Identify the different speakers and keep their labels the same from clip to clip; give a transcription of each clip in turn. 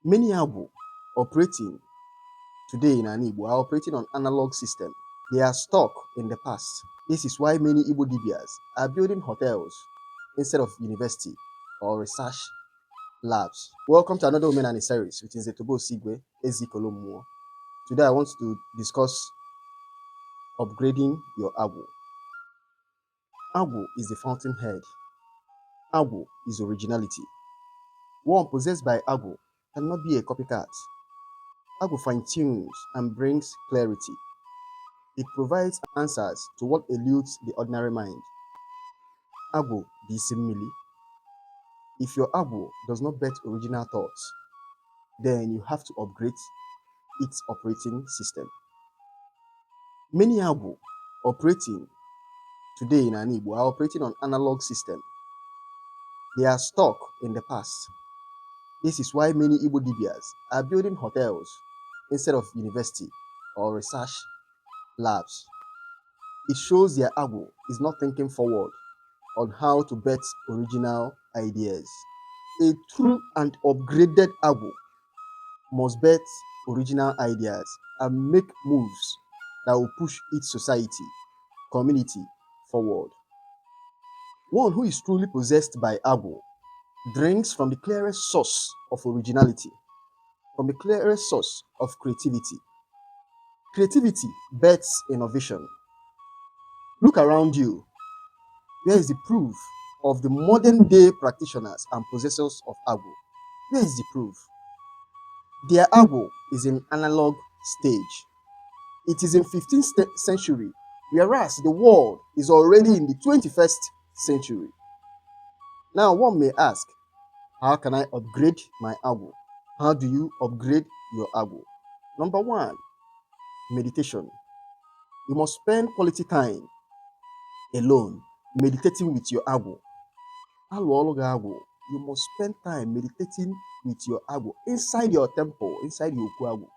Speaker 1: Many Agwu operating today in an Igbo are operating on analog system. They are stuck in the past. This is why many Igbo DBS are building hotels instead of university or research labs. Welcome to another Women and a series, which is the Tobo Sigwe Ezikolomuo. Today I want to discuss upgrading your Agwu. Agwu is the fountainhead. Agwu is originality. One possessed by Agwu cannot be a copycat. Agwu fine-tunes and brings clarity. It provides answers to what eludes the ordinary mind. Agwu disimili. If your Agwu does not bet original thoughts, then you have to upgrade its operating system. Many Agwu operating today in an Igbo are operating on analog system. They are stuck in the past. This is why many Igbo DBS are building hotels instead of university or research labs. It shows their Agwu is not thinking forward on how to bet original ideas. A true and upgraded Agwu must bet original ideas and make moves that will push its society, community forward. One who is truly possessed by Agwu drinks from the clearest source of originality, from the clearest source of creativity. Creativity bets innovation. Look around you. Where is the proof of the modern day practitioners and possessors of Agwu? Where is the proof? Their Agwu is in analog stage. It is in 15th century, whereas the world is already in the 21st century. Now, one may ask, how can I upgrade my Agwu? How do you upgrade your Agwu? Number one, meditation. You must spend quality time alone, meditating with your Agwu. You must spend time meditating with your Agwu inside your temple, inside your Agwu.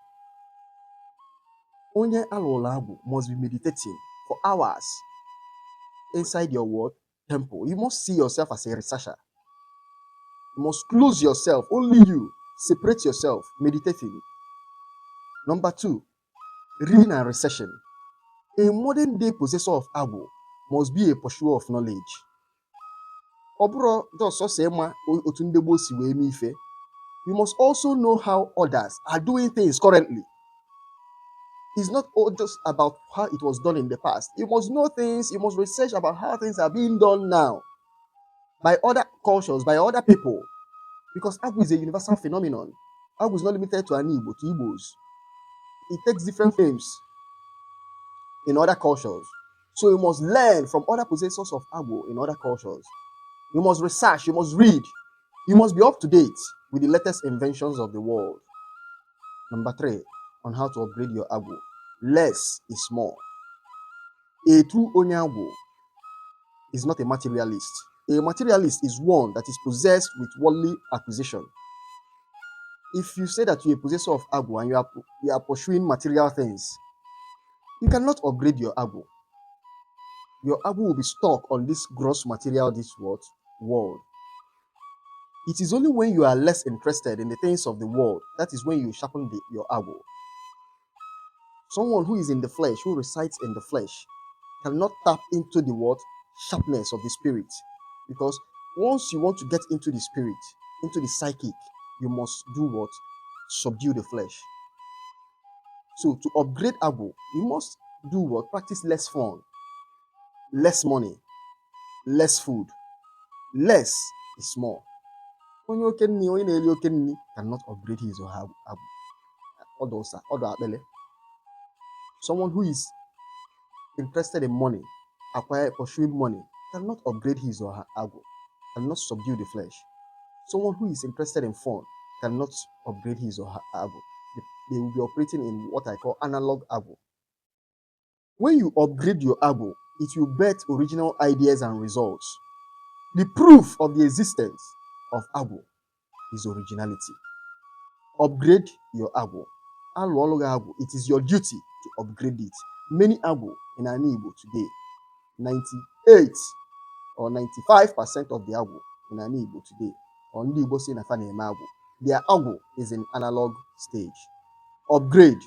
Speaker 1: Onye alụrụ Agwu must be meditating for hours inside your word temple. You must see yourself as a researcher. You must close yourself, only you, separate yourself, meditating. Number two, reading and researching. A modern day possessor of Agwu must be a pursuer of knowledge. You must also know how others are doing things currently. It's not all just about how it was done in the past. You must know things, you must research about how things are being done now by other cultures, by other people. Because Agwu is a universal phenomenon. Agwu is not limited to an Igbo, to Igbos. It takes different names in other cultures. So you must learn from other possessors of Agwu in other cultures. You must research, you must read. You must be up to date with the latest inventions of the world. Number three, on how to upgrade your Agwu. Less is more. A true Onyago is not a materialist. A materialist is one that is possessed with worldly acquisition. If you say that you're a possessor of Agwu and you are pursuing material things, you cannot upgrade your Agwu. Your Agwu will be stuck on this gross material, this world. It is only when you are less interested in the things of the world, that is when you sharpen your Agwu. Someone who is in the flesh, who resides in the flesh, cannot tap into the sharpness of the spirit. Because once you want to get into the spirit, into the psychic, you must do what? Subdue the flesh. So to upgrade Agwu, you must do what? Practice less fun, less money, less food. Less is more. Onye cannot upgrade his or her Agwu. Someone who is interested in money, pursuing money, cannot upgrade his or her Agwu, cannot subdue the flesh. Someone who is interested in fun cannot upgrade his or her Agwu. They will be operating in what I call analog Agwu. When you upgrade your Agwu, it will bet original ideas and results. The proof of the existence of Agwu is originality. Upgrade your Agwu. It is your duty to upgrade it. Many Agwu in an Igbo today, 98 or 95% of the Agwu in an Igbo today, on the Igbo say na fa na-eme Agwu, Their Agwu is in analog stage. Upgrade.